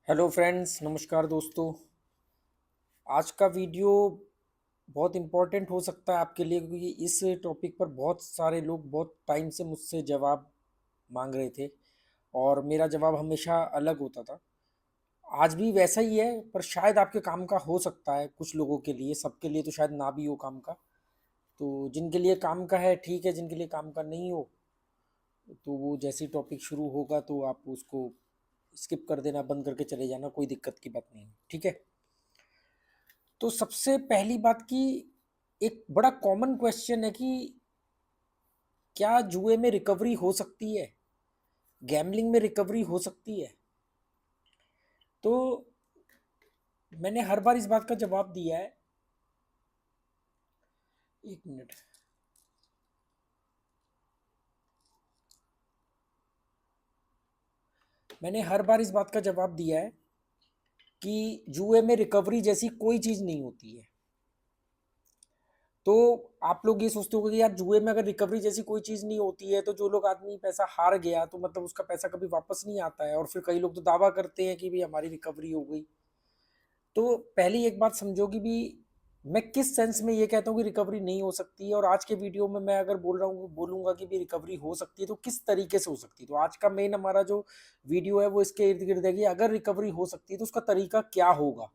Hello friends, नमस्कार दोस्तों। आज का वीडियो बहुत इम्पोर्टेंट हो सकता है आपके लिए, क्योंकि इस टॉपिक पर बहुत सारे लोग बहुत टाइम से मुझसे जवाब मांग रहे थे और मेरा जवाब हमेशा अलग होता था। आज भी वैसा ही है, पर शायद आपके काम का हो सकता है कुछ लोगों के लिए, सबके लिए तो शायद ना भी हो काम का। तो जिनके लिए काम का है ठीक है, जिनके लिए काम का नहीं हो तो वो जैसे ही टॉपिक शुरू होगा तो आप उसको स्किप कर देना, बंद करके चले जाना, कोई दिक्कत की बात नहीं है, ठीक है। तो सबसे पहली बात कि एक बड़ा कॉमन क्वेश्चन है कि क्या जुए में रिकवरी हो सकती है, गैम्बलिंग में रिकवरी हो सकती है। तो मैंने हर बार इस बात का जवाब दिया है। एक मिनट। मैंने हर बार इस बात का जवाब दिया है कि जुए में रिकवरी जैसी कोई चीज़ नहीं होती है। तो आप लोग ये सोचते होंगे कि यार जुए में अगर रिकवरी जैसी कोई चीज़ नहीं होती है तो जो लोग आदमी पैसा हार गया तो मतलब उसका पैसा कभी वापस नहीं आता है, और फिर कई लोग तो दावा करते हैं कि भी हमारी रिकवरी हो गई। तो पहली एक बात समझो कि भी मैं किस सेंस में ये कहता हूँ कि रिकवरी नहीं हो सकती है, और आज के वीडियो में मैं अगर बोल रहा हूँ बोलूंगा कि भी रिकवरी हो सकती है तो किस तरीके से हो सकती है। तो आज का मेन हमारा जो वीडियो है वो इसके इर्द गिर्द है कि अगर रिकवरी हो सकती है तो उसका तरीका क्या होगा।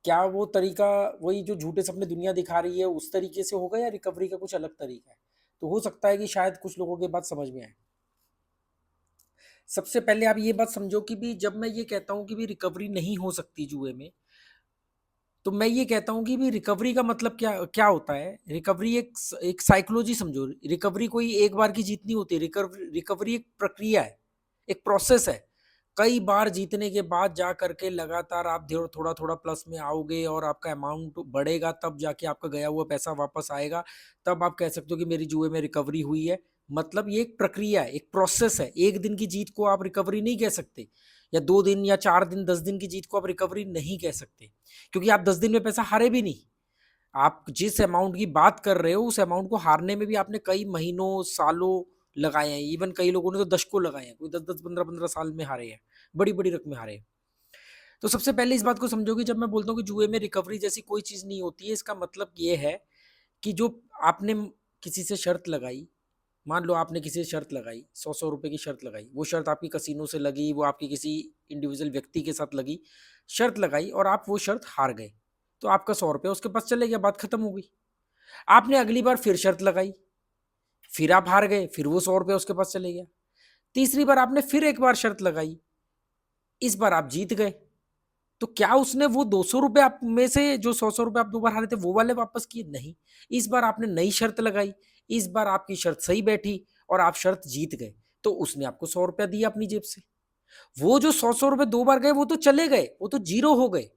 क्या वो तरीका वही जो झूठे सपने दुनिया दिखा रही है उस तरीके से होगा, या रिकवरी का कुछ अलग तरीका है। तो हो सकता है कि शायद कुछ लोगों के बात समझ में आए। सबसे पहले आप ये बात समझो कि भी जब मैं ये कहता हूँ कि भी रिकवरी नहीं हो सकती जुए में, तो मैं ये कहता हूँ कि भी रिकवरी का मतलब क्या क्या होता है। रिकवरी एक एक साइकोलॉजी समझो। रिकवरी कोई एक बार की जीत नहीं होती। रिकवरी रिकवरी एक प्रक्रिया है, एक प्रोसेस है। कई बार जीतने के बाद जा करके लगातार आप थोड़ा थोड़ा प्लस में आओगे और आपका अमाउंट बढ़ेगा, तब जाके आपका गया हुआ पैसा वापस आएगा। तब आप कह सकते हो कि मेरी जुए में रिकवरी हुई है। मतलब ये एक प्रक्रिया है, एक प्रोसेस है। एक दिन की जीत को आप रिकवरी नहीं कह सकते, या 2 दिन या 4 दिन 10 दिन की जीत को आप रिकवरी नहीं कह सकते, क्योंकि आप 10 दिन में पैसा हारे भी नहीं। आप जिस अमाउंट की बात कर रहे हो उस अमाउंट को हारने में भी आपने कई महीनों सालों लगाए हैं। इवन कई लोगों ने तो दशकों लगाए हैं, कोई 10 10 15 15 साल में हारे हैं, बड़ी बड़ी रकमें हारे हैं। तो सबसे पहले इस बात को समझो कि जब मैं बोलता हूँ कि जुए में रिकवरी जैसी कोई चीज़ नहीं होती है, इसका मतलब ये है कि जो आपने किसी से शर्त लगाई, मान लो आपने किसी से शर्त लगाई, 100 100 रुपए की शर्त लगाई, वो शर्त आपकी कसीनो से लगी, वो आपकी किसी इंडिविजुअल व्यक्ति के साथ लगी, शर्त लगाई और आप वो शर्त हार गए, तो आपका 100 रुपया उसके पास चले गया, बात खत्म हो गई। आपने अगली बार फिर शर्त लगाई, फिर आप हार गए, फिर वो 100 रुपया उसके पास चले गया। तीसरी बार आपने फिर एक बार शर्त लगाई, इस बार आप जीत गए। तो क्या उसने वो 200 रुपए आप में से जो 100 100 रुपए आप 2 बार हारे थे वो वाले वापस किए? नहीं। इस बार आपने नई शर्त लगाई, इस बार आपकी शर्त सही बैठी और आप शर्त जीत गए, तो उसने आपको 100 रुपया दिया अपनी जेब से। वो जो 100 100 रुपए 2 बार गए वो तो चले गए, वो तो जीरो हो गए।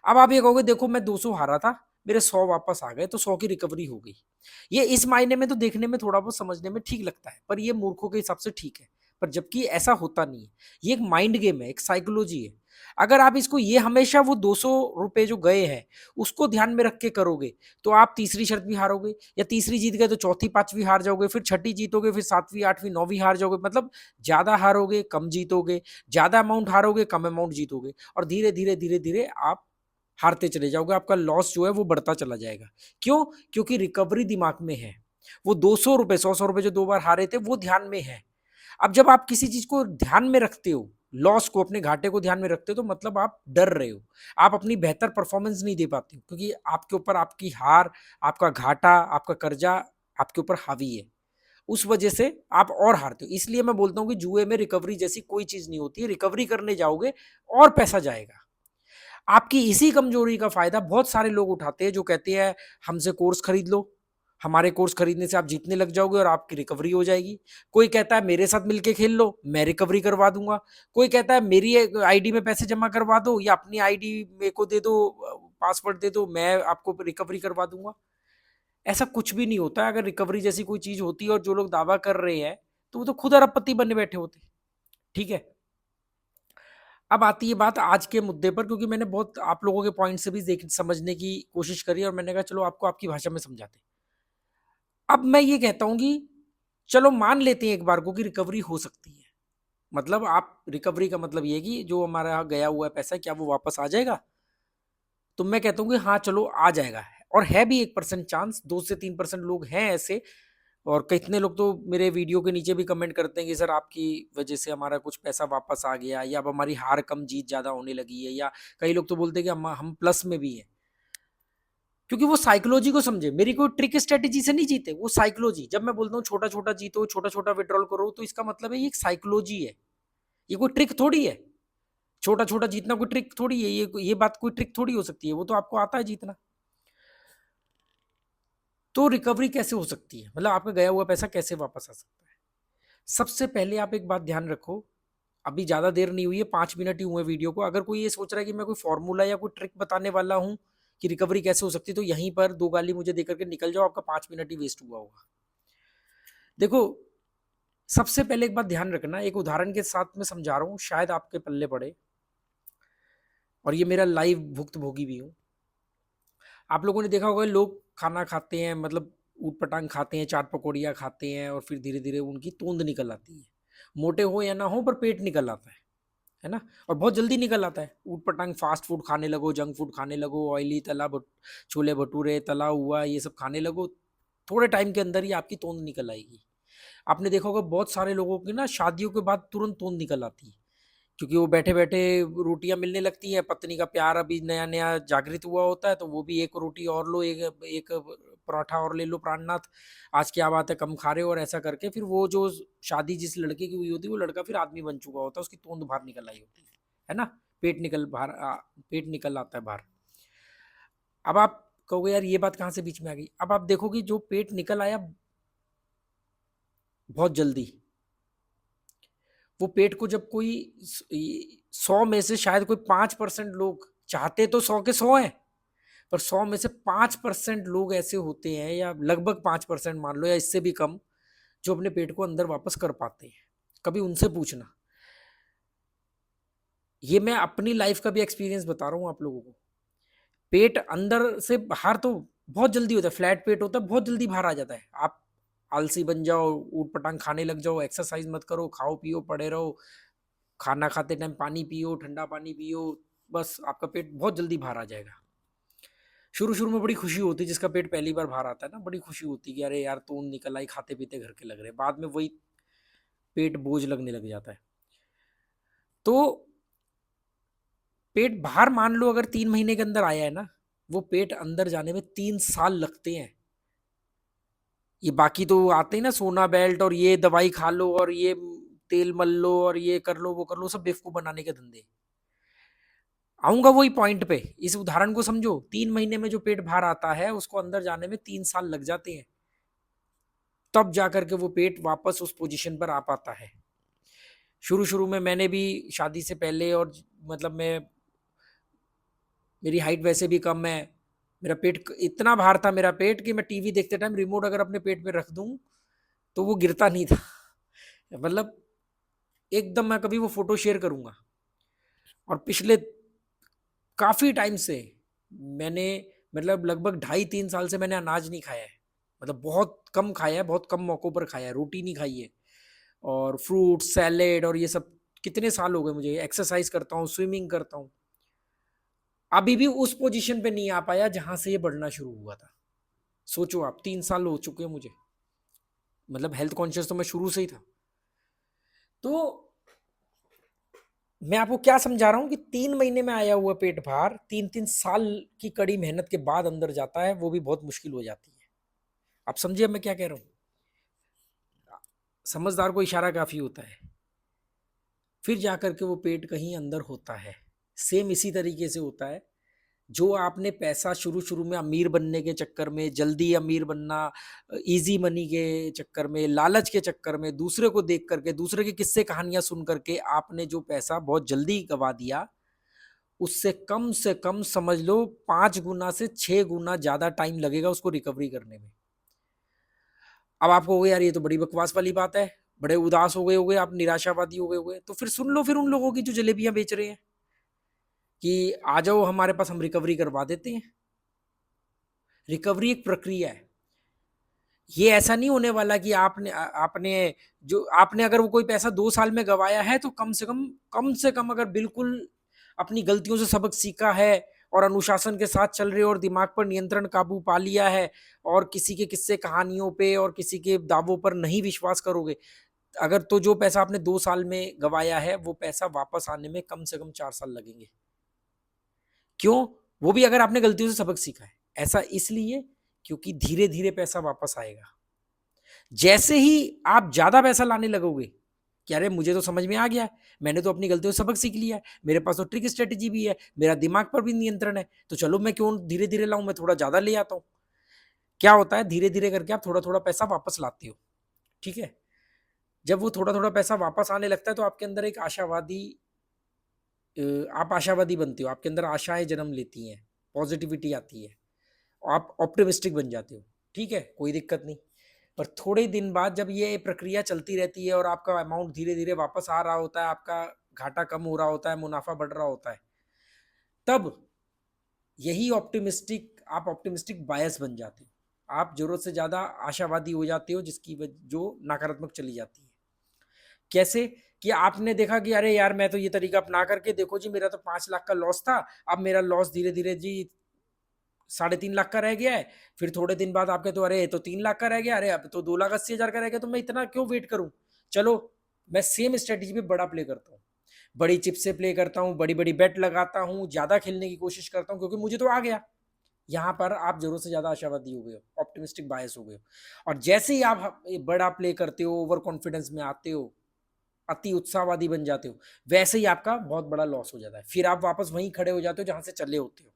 अब आप ये कहोगे देखो मैं 200 हारा था, मेरे 100 वापस आ गए, तो 100 की रिकवरी हो गई। ये इस मायने में तो देखने में थोड़ा बहुत समझने में ठीक लगता है, पर ये मूर्खों के हिसाब से ठीक है। पर जबकि ऐसा होता नहीं है। ये एक माइंड गेम है, एक साइकोलॉजी है। अगर आप इसको ये हमेशा वो 200 रुपए जो गए हैं उसको ध्यान में रख के करोगे, तो आप तीसरी शर्त भी हारोगे, या तीसरी जीत गए तो चौथी पांचवी हार जाओगे, फिर छठी जीतोगे, फिर सातवीं आठवीं नौवीं हार जाओगे। मतलब ज्यादा हारोगे कम जीतोगे, ज्यादा अमाउंट हारोगे कम अमाउंट जीतोगे, और धीरे धीरे धीरे धीरे आप हारते चले जाओगे। आपका लॉस जो है वो बढ़ता चला जाएगा। क्यों? क्योंकि रिकवरी दिमाग में है। वो 200 रुपए 100 100 रुपए जो 2 बार हारे थे वो ध्यान में है। अब जब आप किसी चीज को ध्यान में रखते हो, लॉस को, अपने घाटे को ध्यान में रखते हो, तो मतलब आप डर रहे हो। आप अपनी बेहतर परफॉर्मेंस नहीं दे पाते हो, क्योंकि आपके ऊपर आपकी हार, आपका घाटा, आपका कर्जा आपके ऊपर हावी है। उस वजह से आप और हारते हो। इसलिए मैं बोलता हूं कि जुए में रिकवरी जैसी कोई चीज नहीं होती है। रिकवरी करने जाओगे और पैसा जाएगा। आपकी इसी कमजोरी का फायदा बहुत सारे लोग उठाते हैं, जो कहते हैं हमसे कोर्स खरीद लो, हमारे कोर्स खरीदने से आप जीतने लग जाओगे और आपकी रिकवरी हो जाएगी। कोई कहता है मेरे साथ मिलके खेल लो, मैं रिकवरी करवा दूंगा। कोई कहता है मेरी आईडी में पैसे जमा करवा दो, या अपनी आईडी मेरे को दे दो, पासवर्ड दे दो, मैं आपको रिकवरी करवा दूंगा। ऐसा कुछ भी नहीं होता। अगर रिकवरी जैसी कोई चीज होती है और जो लोग दावा कर रहे हैं, तो वो तो खुद अरबपति बनने बैठे होते। ठीक है। अब आती है बात आज के मुद्दे पर, क्योंकि मैंने बहुत आप लोगों के पॉइंट से भी देख समझने की कोशिश करी, और मैंने कहा चलो आपको आपकी भाषा में समझाते। अब मैं ये कहता हूं कि चलो मान लेते हैं एक बार को कि रिकवरी हो सकती है। मतलब आप रिकवरी का मतलब ये है कि जो हमारा गया हुआ है पैसा क्या वो वापस आ जाएगा? तो मैं कहता हूँ कि हाँ चलो आ जाएगा, और है भी 1% चांस, 2 से 3% लोग हैं ऐसे। और कितने लोग तो मेरे वीडियो के नीचे भी कमेंट करते हैं कि सर आपकी वजह से हमारा कुछ पैसा वापस आ गया, या अब हमारी हार कम जीत ज्यादा होने लगी है, या कई लोग तो बोलते हैं कि हम प्लस में भी हैं। क्योंकि वो साइकोलॉजी को समझे, मेरी कोई ट्रिक स्ट्रेटेजी से नहीं जीते, वो साइकोलॉजी। जब मैं बोलता हूँ छोटा छोटा जीतो, छोटा छोटा विड्रॉल करो, तो इसका मतलब है ये एक साइकोलॉजी है, ये कोई ट्रिक थोड़ी है। छोटा छोटा जीतना कोई ट्रिक थोड़ी है, ये बात कोई ट्रिक थोड़ी हो सकती है, वो तो आपको आता है जीतना। तो रिकवरी कैसे हो सकती है, मतलब आपका गया हुआ पैसा कैसे वापस आ सकता है? सबसे पहले आप एक बात ध्यान रखो, अभी ज्यादा देर नहीं हुई है, 5 मिनट ही हुए वीडियो को। अगर कोई ये सोच रहा है कि मैं कोई फॉर्मूला या कोई ट्रिक बताने वाला हूं कि रिकवरी कैसे हो सकती है, तो यहीं पर 2 गाली मुझे देकर के निकल जाओ, आपका 5 मिनट ही वेस्ट हुआ होगा। देखो, सबसे पहले एक बात ध्यान रखना, एक उदाहरण के साथ मैं समझा रहा हूं, शायद आपके पल्ले पड़े, और ये मेरा लाइव भुक्त भोगी भी हूं। आप लोगों ने देखा होगा लोग खाना खाते हैं, मतलब ऊट पटांग खाते हैं, चाट पकौड़ियाँ खाते हैं, और फिर धीरे धीरे उनकी तोंद निकल आती है। मोटे हो या ना हो, पर पेट निकल आता है ना? और बहुत जल्दी निकल आता है। ऊट पटांग फास्ट फूड खाने लगो, जंक फूड खाने लगो, ऑयली तला छोले भटूरे तला हुआ ये सब खाने लगो, थोड़े टाइम के अंदर ही आपकी तोंद निकल आएगी। आपने देखा होगा बहुत सारे लोगों की ना शादियों के बाद तुरंत तोंद निकल आती है, क्योंकि वो बैठे बैठे रोटियां मिलने लगती हैं, पत्नी का प्यार अभी नया नया जागृत हुआ होता है, तो वो भी एक रोटी और लो, एक एक पराठा और ले लो प्राणनाथ, आज क्या बात है कम खा रहे हो, और ऐसा करके फिर वो जो शादी जिस लड़के की हुई होती है वो लड़का फिर आदमी बन चुका होता है, उसकी तोंद बाहर निकल आई होती है ना? पेट निकल आता है बाहर। अब आप कहोगे यार ये बात कहाँ से बीच में आ गई? अब आप देखो कि जो पेट निकल आया बहुत जल्दी, वो पेट को जब कोई 100 में से शायद कोई 5% लोग, चाहते तो 100 के 100 हैं, पर 100 में से 5% लोग ऐसे होते हैं, या लगभग 5% मान लो, या इससे भी कम, जो अपने पेट को अंदर वापस कर पाते हैं। कभी उनसे पूछना। ये मैं अपनी लाइफ का भी एक्सपीरियंस बता रहा हूँ आप लोगों को। पेट अंदर से बाहर तो बहुत जल्दी होता है, फ्लैट पेट होता है, बहुत जल्दी बाहर आ जाता है। आप आलसी बन जाओ, ऊट पटांग खाने लग जाओ, एक्सरसाइज मत करो, खाओ पियो पड़े रहो, खाना खाते टाइम पानी पियो, ठंडा पानी पियो, बस आपका पेट बहुत जल्दी बाहर आ जाएगा। शुरू शुरू में बड़ी खुशी होती है, जिसका पेट पहली बार बाहर आता है ना, बड़ी खुशी होती है कि अरे यार तून निकल आई, खाते पीते घर के लग रहे। बाद में वही पेट बोझ लगने लग जाता है। तो पेट बाहर मान लो अगर 3 महीने के अंदर आया है ना, वो पेट अंदर जाने में 3 साल लगते हैं। ये बाकी तो आते हैं ना सोना बेल्ट, और ये दवाई खा लो, और ये तेल मल लो, और ये कर लो वो कर लो, सब बेवकूफ बनाने के धंधे। आऊंगा वही पॉइंट पे, इस उदाहरण को समझो। 3 महीने में जो पेट बाहर आता है उसको अंदर जाने में 3 साल लग जाते हैं, तब जाकर के वो पेट वापस उस पोजीशन पर आ पाता है। शुरू शुरू में मैंने भी शादी से पहले, और मतलब मैं, मेरी हाइट वैसे भी कम है, मेरा पेट इतना भार था मेरा पेट कि मैं टीवी देखते टाइम रिमोट अगर अपने पेट पे रख दूं तो वो गिरता नहीं था। मतलब एकदम, मैं कभी वो फोटो शेयर करूंगा। और पिछले काफी टाइम से मैंने, मतलब लगभग 2.5-3 साल से मैंने अनाज नहीं खाया है, मतलब बहुत कम खाया है, बहुत कम मौकों पर खाया है, रोटी नहीं खाई है, और फ्रूट सैलेड और ये सब। कितने साल हो गए मुझे, एक्सरसाइज करता हूँ, स्विमिंग करता हूँ, अभी भी उस पोजीशन पे नहीं आ पाया जहां से ये बढ़ना शुरू हुआ था। सोचो आप, 3 साल हो चुके हैं मुझे, मतलब हेल्थ कॉन्शियस तो मैं शुरू से ही था। तो मैं आपको क्या समझा रहा हूं कि 3 महीने में आया हुआ पेट भार 3-3 साल की कड़ी मेहनत के बाद अंदर जाता है, वो भी बहुत मुश्किल हो जाती है। आप समझिए मैं क्या कह रहा हूँ? समझदार को इशारा काफी होता है। फिर जाकर के वो पेट कहीं अंदर होता है। सेम इसी तरीके से होता है। जो आपने पैसा शुरू शुरू में अमीर बनने के चक्कर में, जल्दी अमीर बनना, इजी मनी के चक्कर में, लालच के चक्कर में, दूसरे को देख करके, दूसरे की किस्से कहानियां सुन करके आपने जो पैसा बहुत जल्दी गवा दिया, उससे कम से कम समझ लो 5 गुना से 6 गुना ज्यादा टाइम लगेगा उसको रिकवरी करने में। अब आपको हो गया यार ये तो बड़ी बकवास वाली बात है, बड़े उदास हो गए होगे आप, निराशावादी हो गए होगे, तो फिर सुन लो फिर उन लोगों की जो जलेबियां बेच रहे हैं कि आ जाओ हमारे पास, हम रिकवरी करवा देते हैं। रिकवरी एक प्रक्रिया है। ये ऐसा नहीं होने वाला कि आपने जो आपने अगर वो कोई पैसा 2 साल में गँवाया है तो कम से कम अगर बिल्कुल अपनी गलतियों से सबक सीखा है और अनुशासन के साथ चल रहे हो और दिमाग पर नियंत्रण काबू पा लिया है और किसी के किस्से कहानियों पे और किसी के दावों पर नहीं विश्वास करोगे, अगर तो जो पैसा आपने 2 साल में गँवाया है वो पैसा वापस आने में कम से कम 4 साल लगेंगे। क्यों? वो भी अगर आपने गलतियों से सबक सीखा है। ऐसा इसलिए क्योंकि धीरे-धीरे पैसा वापस आएगा। जैसे ही आप ज़्यादा पैसा लाने लगोगे कि अरे मुझे तो समझ में आ गया है, मैंने तो अपनी गलतियों से सबक सीख लिया है, मेरे पास तो ट्रिक स्ट्रैटेजी भी है, मेरा दिमाग पर भी नियंत्रण है, तो चलो मैं क्यों धीरे-धीरे लाऊँ, मैं थोड़ा ज़्यादा ले आता हूँ। क्या होता है धीरे-धीरे करके आप थोड़ा-थोड़ा पैसा वापस लाते हो, ठीक है? जब वो थोड़ा-थोड़ा पैसा वापस आने लगता है तो आपके अंदर एक आप आशावादी बनते हो, आपके अंदर आशाएँ जन्म लेती हैं, पॉज़िटिविटी आती है, आप ऑप्टिमिस्टिक बन जाते हो, ठीक है? कोई दिक्कत नहीं। पर थोड़े दिन बाद जब ये प्रक्रिया चलती रहती है और आपका अमाउंट धीरे-धीरे वापस आ रहा होता है, आपका घाटा कम हो रहा होता है, मुनाफ़ा बढ़ रहा होता है, तब यही आप ऑप्टिमिस्टिक बायस बन जाते हो। आप ज़रूरत से ज़्यादा आशावादी हो जाते हो जो नकारात्मक चली जाती है। कैसे? कि आपने देखा कि अरे यार मैं तो ये तरीका अपना करके देखो जी मेरा तो 5 लाख का लॉस था, अब मेरा लॉस धीरे-धीरे जी 3.5 लाख का रह गया है। फिर थोड़े दिन बाद आप कहते हो अरे ये तो 3 लाख का रह गया, अरे अब तो 2,80,000 का रह गया, तो मैं इतना क्यों वेट करूँ? चलो मैं सेम स्ट्रैटेजी पे बड़ा प्ले करता हूँ। बड़ी चिप से प्ले करता हूँ, बड़ी-बड़ी बेट लगाता हूँ, ज़्यादा खेलने की कोशिश करता हूँ क्योंकि मुझे तो आ गया। यहाँ पर आप ज़रूरत से ज़्यादा आशावादी हो गए हो, ऑप्टिमिस्टिक बायस हो गए हो और जैसे ही आप बड़ा प्ले करते हो, ओवर कॉन्फिडेंस में आते हो, अति उत्साहवादी बन जाते हो, वैसे ही आपका बहुत बड़ा लॉस हो जाता है। फिर आप वापस वहीं खड़े हो जाते हो जहाँ से चले होते हो,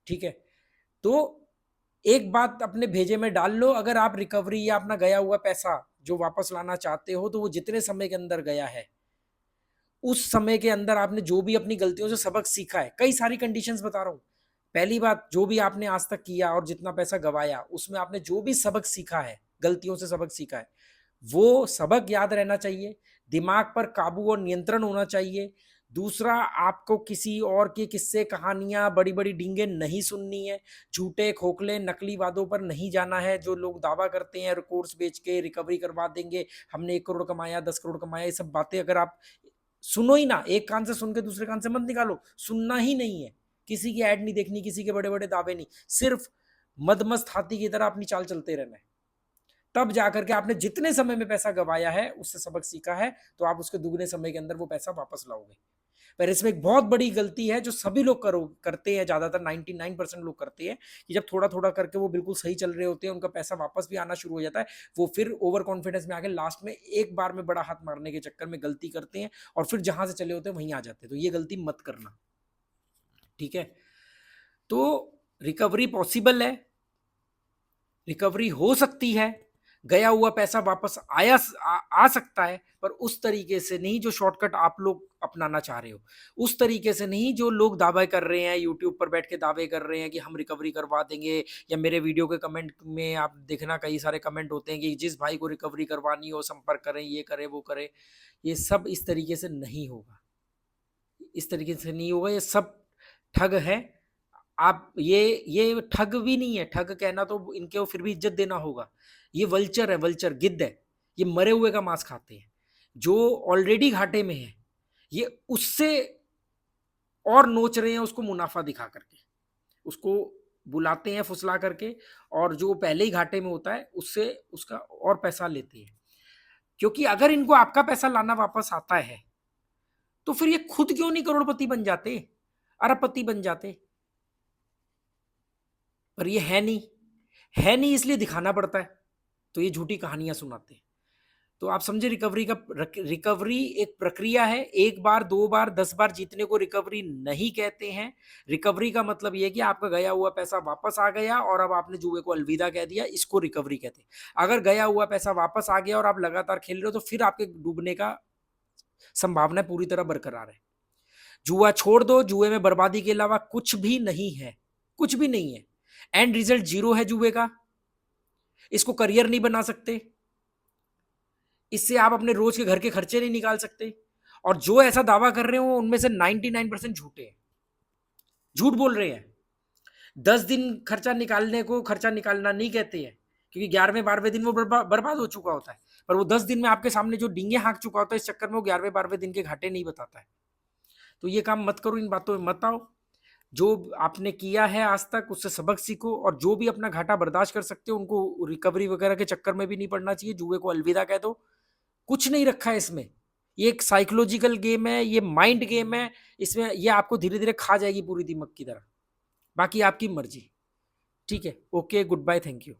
ठीक है? तो एक बात अपने भेजे में डाल लो, अगर आप रिकवरी या अपना गया हुआ पैसा जो वापस लाना चाहते हो, तो वो जितने समय के अंदर गया है, उस समय के अंदर आपने जो भी अपनी गलतियों से सबक सीखा है, कई सारी कंडीशंस बता रहा हूँ। पहली बात, जो भी आपने आज तक किया और जितना पैसा गवाया, उसमें आपने जो भी सबक सीखा है, गलतियों से सबक सीखा है, वो सबक याद रहना चाहिए, दिमाग पर काबू और नियंत्रण होना चाहिए। दूसरा, आपको किसी और के किस्से, कहानियाँ, बड़ी-बड़ी डींगे नहीं सुननी है, झूठे, खोखले, नकली वादों पर नहीं जाना है, जो लोग दावा करते हैं कोर्स बेच के रिकवरी करवा देंगे, हमने 1 करोड़ कमाया, 10 करोड़ कमाया, ये सब बातें अगर आप सुनो ही ना, एक कान से सुन के दूसरे कान से मत निकालो, सुनना ही नहीं है, किसी की ऐड नहीं देखनी, किसी के बड़े-बड़े दावे नहीं, सिर्फ मदमस्त हाथी की तरह अपनी चाल चलते रहना है। तब जाकर के आपने जितने समय में पैसा गवाया है, उससे सबक सीखा है, तो आप उसके दुगने समय के अंदर वो पैसा वापस लाओगे। पर इसमें एक बहुत बड़ी गलती है जो सभी लोग करते हैं, ज़्यादातर 99% लोग करते हैं कि जब थोड़ा-थोड़ा करके वो बिल्कुल सही चल रहे होते हैं, उनका पैसा वापस भी आना शुरू हो जाता है, वो फिर ओवर कॉन्फिडेंस में आके लास्ट में एक बार में बड़ा हाथ मारने के चक्कर में गलती करते हैं और फिर जहाँ से चले होते हैं वहीं आ जाते हैं। तो ये गलती मत करना, ठीक है? तो रिकवरी पॉसिबल है, रिकवरी हो सकती है, गया हुआ पैसा वापस आ सकता है, पर उस तरीके से नहीं जो शॉर्टकट आप लोग अपनाना चाह रहे हो, उस तरीके से नहीं जो लोग दावे कर रहे हैं, यूट्यूब पर बैठ के दावे कर रहे हैं कि हम रिकवरी करवा देंगे, या मेरे वीडियो के कमेंट में आप देखना कई सारे कमेंट होते हैं कि जिस भाई को रिकवरी करवानी हो संपर्क करें, ये करें वो करें। ये सब इस तरीके से नहीं होगा, इस तरीके से नहीं होगा, ये सब ठग है। आप ये ठग भी नहीं है, ठग कहना तो इनको फिर भी इज्जत देना होगा। ये वल्चर है, वल्चर गिद्ध है, ये मरे हुए का मांस खाते हैं, जो ऑलरेडी घाटे में है, ये उससे और नोच रहे हैं उसको मुनाफा दिखा करके, उसको बुलाते हैं फुसला करके, और जो पहले ही घाटे में होता है उससे उसका और पैसा लेते हैं। क्योंकि अगर इनको आपका पैसा लाना वापस आता है, तो फिर ये खुद क्यों नहीं करोड़पति बन जाते, अरबपति बन जाते? पर ये है नहीं इसलिए दिखाना पड़ता है, तो ये झूठी कहानियां सुनाते हैं। तो आप समझे, रिकवरी एक प्रक्रिया है, एक बार, 2 बार, 10 बार जीतने को रिकवरी नहीं कहते हैं। रिकवरी का मतलब ये है कि आपका गया हुआ पैसा वापस आ गया और अब आपने जुए को अलविदा कह दिया, इसको रिकवरी कहते हैं। अगर गया हुआ पैसा वापस आ गया और आप लगातार खेल रहे हो, तो फिर आपके डूबने का संभावना पूरी तरह बरकरार है। जुआ छोड़ दो, जुए में बर्बादी के अलावा कुछ भी नहीं है, कुछ भी नहीं है। एंड रिजल्ट 0 है जुए का, इसको करियर नहीं बना सकते, इससे आप अपने रोज के घर के खर्चे नहीं निकाल सकते, और जो ऐसा दावा कर रहे हो उनमें से 99% झूठे हैं, झूठ बोल रहे हैं। 10 दिन खर्चा निकालने को खर्चा निकालना नहीं कहते हैं, क्योंकि 11वें 12वें दिन वो बर्बाद हो चुका होता है, पर वो 10 दिन में आपके सामने जो डींगे हाँक चुका होता है, इस चक्कर में वो 11वें 12वें दिन के घाटे नहीं बताता है। तो ये काम मत करो, इन बातों में मत आओ। जो आपने किया है आज तक उससे सबक सीखो, और जो भी अपना घाटा बर्दाश्त कर सकते हो उनको रिकवरी वगैरह के चक्कर में भी नहीं पड़ना चाहिए, जुए को अलविदा कह दो। कुछ नहीं रखा है इसमें, ये एक साइकोलॉजिकल गेम है, ये माइंड गेम है। इसमें ये आपको धीरे धीरे खा जाएगी पूरी दीमक की तरह। बाकी आपकी मर्जी। ठीक है, okay, good bye, thank you.